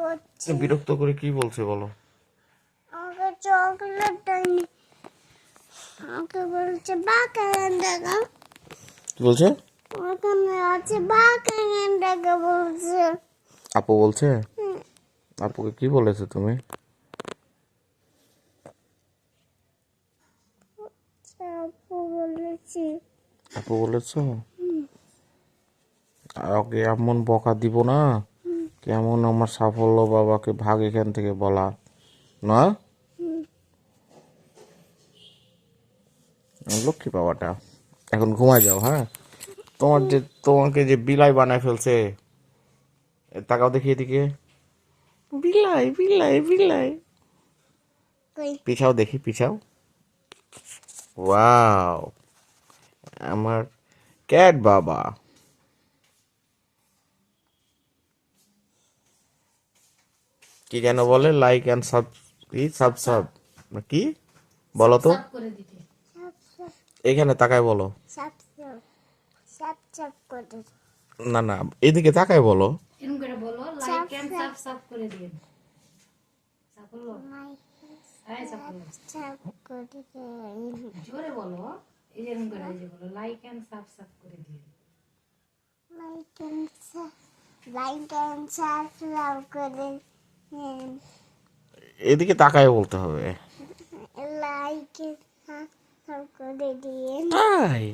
করছে। বিরক্ত করে কি বলছে বলো? আমাকে চকলেট দেয়নি, আমাকে বলছে বাঁকা দেখা। কি বলছে? ওখানে আছে বাঁকা দেখা বলছে। আপু বলছে? আপুকে কি বলেছে তুমি? আপু বলেছি। আপু বলেছো? আর ওকে এমন বকা দিব না, কেমন আমার সাফল্য বাবাকে ভাগ এখান থেকে বলা না। লক্ষ্মী বাবাটা, এখন ঘুমায় যাও। হ্যাঁ, তোমাকে যে বিলাই বানায় ফেলছে, তাকাও দেখি এদিকে। বিলাই বিলাই বিলাই, কই পিছাও দেখি, পিছাও। ওয়াও, আমার ক্যাট বাবা। কি যেন বলে? লাইক অ্যান্ড সাব, কি সাব সাব কি বলো তো? সাপ সাপ এখানে তাকায় বলো। সাপ সাপ সাপ সাপ করে। না না, এদিকে তাকায় বলো। এরকম করে বলো, লাইক এন্ড সাব সাব করে দিন। সাফল্য, এই সাফল্য, সাপ করে জোরে বলো। এই যে এরকম করে, এই যে বলো, লাইক এন্ড সাব সাব করে দিন। লাইক এন্ড সাবস্ক্রাইব করে এদিকে তাকায় বলতে হবে। লাইক সাবস্ক্রাইব করে দিন। তাই